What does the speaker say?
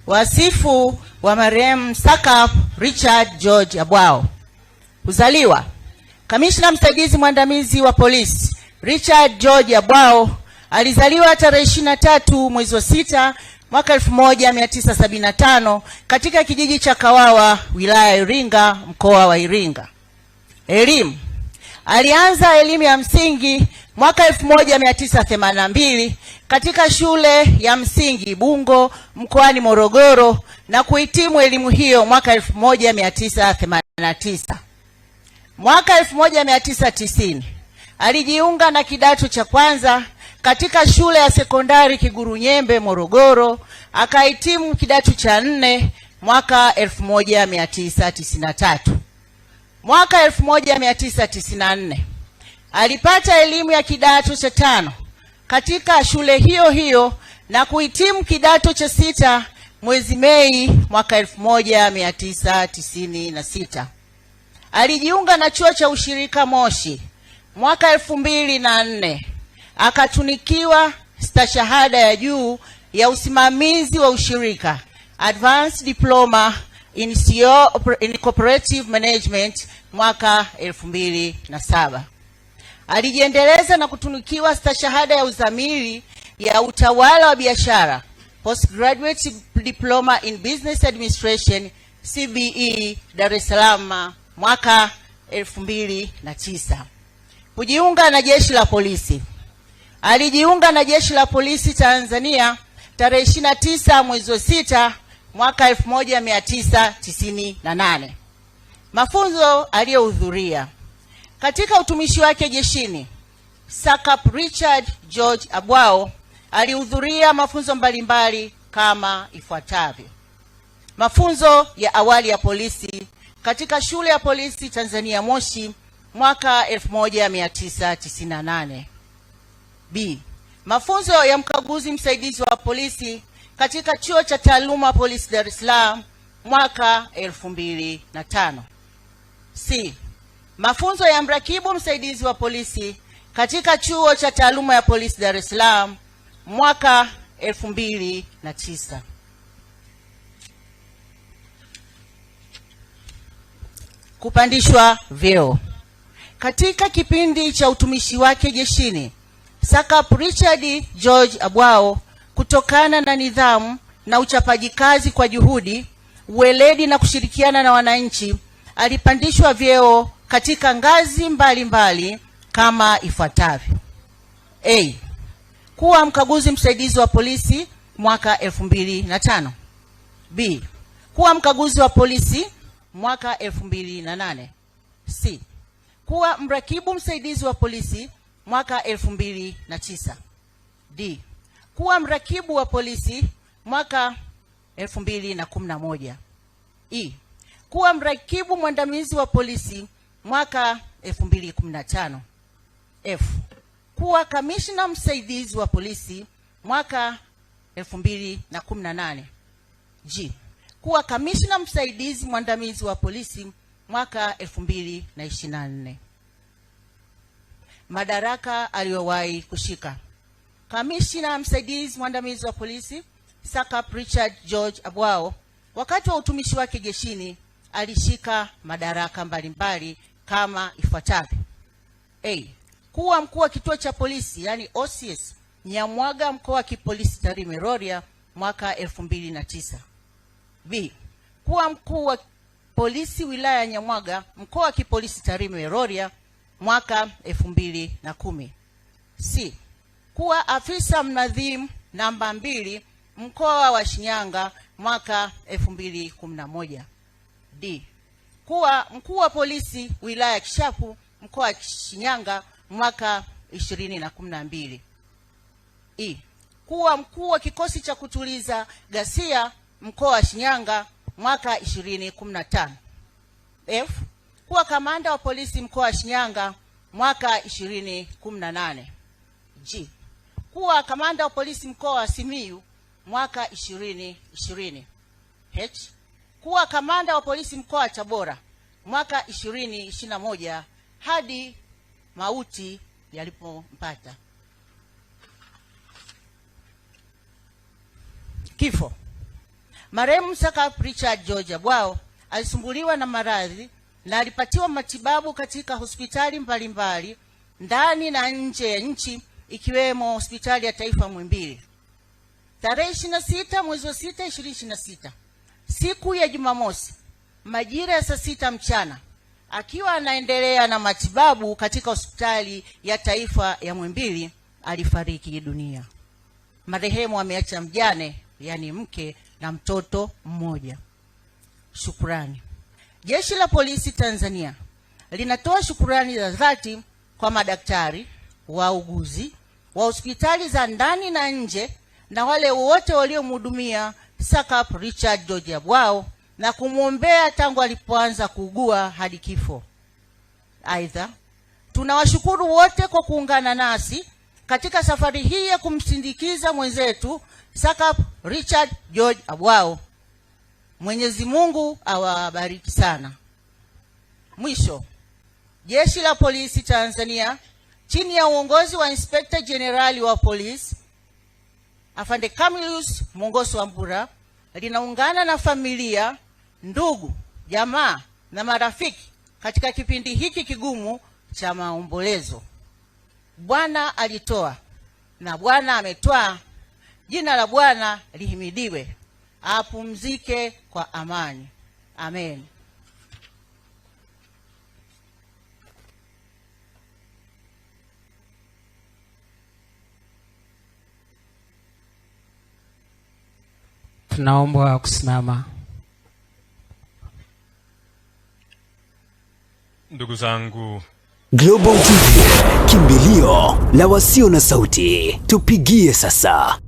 Wasifu wa marehemu Sakap Richard George Abwao. Kuzaliwa: Kamishna msaidizi mwandamizi wa polisi Richard George Abwao alizaliwa tarehe 23 mwezi wa 6 mwaka 1975 katika kijiji cha Kawawa, wilaya ya Iringa, mkoa wa Iringa. Elimu: alianza elimu ya msingi mwaka 1982 katika shule ya msingi Bungo mkoani Morogoro na kuhitimu elimu hiyo mwaka 1989. Mwaka 1990 alijiunga na kidato cha kwanza katika shule ya sekondari Kigurunyembe Morogoro, akahitimu kidato cha 4 mwaka 1993. Mwaka 1994 alipata elimu ya kidato cha 5 katika shule hiyo hiyo na kuhitimu kidato cha 6 mwezi Mei mwaka 1996. Alijiunga na chuo cha ushirika Moshi mwaka 2004, akatunikiwa stashahada ya juu ya usimamizi wa ushirika, Advanced Diploma in Cooperative Management mwaka 2007. Alijiendeleza na kutunukiwa stashahada ya uzamili ya utawala wa biashara, Postgraduate Diploma in Business Administration CBE, Dar es Salaam mwaka 2009. Kujiunga na jeshi la polisi: alijiunga na jeshi la polisi Tanzania tarehe 29 mwezi wa 6 mwaka 1998. Mafunzo aliyohudhuria: katika utumishi wake jeshini, Sakap Richard George Abwao alihudhuria mafunzo mbalimbali kama ifuatavyo: mafunzo ya awali ya polisi katika shule ya polisi Tanzania Moshi mwaka 1998. B. Mafunzo ya mkaguzi msaidizi wa polisi katika chuo cha taaluma polisi Dar es Salaam mwaka 2005. C. Mafunzo ya mrakibu msaidizi wa polisi katika chuo cha taaluma ya polisi Dar es Salaam mwaka 2009. Kupandishwa vyeo: katika kipindi cha utumishi wake jeshini, Sakap Richard George Abwao, kutokana na nidhamu na uchapaji kazi kwa juhudi, uweledi na kushirikiana na wananchi, alipandishwa vyeo katika ngazi mbalimbali kama ifuatavyo: A. Kuwa mkaguzi msaidizi wa polisi mwaka 2005. B. Kuwa mkaguzi wa polisi mwaka 2008. C. Kuwa mrakibu msaidizi wa polisi mwaka 2009. D. Kuwa mrakibu wa polisi mwaka 2011. E. Kuwa mrakibu mwandamizi wa polisi mwaka 2015. F. Kuwa kamishna msaidizi wa polisi mwaka 2018. G. Kuwa kamishna msaidizi mwandamizi wa polisi mwaka 2024. Madaraka aliyowahi kushika: kamishna msaidizi mwandamizi wa polisi Sakap Richard George Abwao, wakati wa utumishi wake jeshini, alishika madaraka mbalimbali kama ifuatavyo: A. Kuwa mkuu wa kituo cha polisi yani OCS Nyamwaga, mkoa wa kipolisi Tarime Rorya mwaka 2009. B. Kuwa mkuu wa polisi wilaya ya Nyamwaga, mkoa wa kipolisi Tarime Rorya mwaka 2010. C. Kuwa afisa mnadhimu namba 2 mkoa wa Shinyanga mwaka 2011. D. Kuwa mkuu wa polisi wilaya ya Kishapu, mkoa wa Shinyanga mwaka 2012. E. Kuwa mkuu wa kikosi cha kutuliza ghasia mkoa wa Shinyanga mwaka 2015. F. Kuwa kamanda wa polisi mkoa wa Shinyanga mwaka 2018. G. Kuwa kamanda wa polisi mkoa wa Simiyu mwaka 2020. H. Kuwa kamanda wa polisi mkoa wa Tabora mwaka 2021 hadi mauti yalipompata. Kifo: Marehemu Sakap Richard George Abwao alisumbuliwa na maradhi na alipatiwa matibabu katika hospitali mbalimbali ndani na nje ya nchi, ikiwemo hospitali ya taifa Muhimbili. Tarehe 26 mwezi wa 6 2026, siku ya Jumamosi, majira ya saa 6 mchana, akiwa anaendelea na matibabu katika hospitali ya taifa ya Muhimbili, alifariki dunia. Marehemu ameacha mjane, yani mke na mtoto mmoja. Shukrani. Jeshi la Polisi Tanzania linatoa shukrani za dhati kwa madaktari, wauguzi wa hospitali za ndani na nje na wale wote waliomhudumia Sakap Richard George Abwao na kumwombea tangu alipoanza kuugua hadi kifo. Aidha, tunawashukuru wote kwa kuungana nasi katika safari hii ya kumsindikiza mwenzetu Sakap Richard George Abwao. Mwenyezi Mungu awabariki sana. Mwisho, Jeshi la Polisi Tanzania chini ya uongozi wa Inspector General wa Polisi Afande Camillus Mongoso Wambura linaungana na familia, ndugu, jamaa na marafiki katika kipindi hiki kigumu cha maombolezo. Bwana alitoa na Bwana ametwaa. Jina la Bwana lihimidiwe. Apumzike kwa amani. Amen. Tunaomba kusimama. Ndugu zangu, Global TV, kimbilio la wasio na sauti. Tupigie sasa.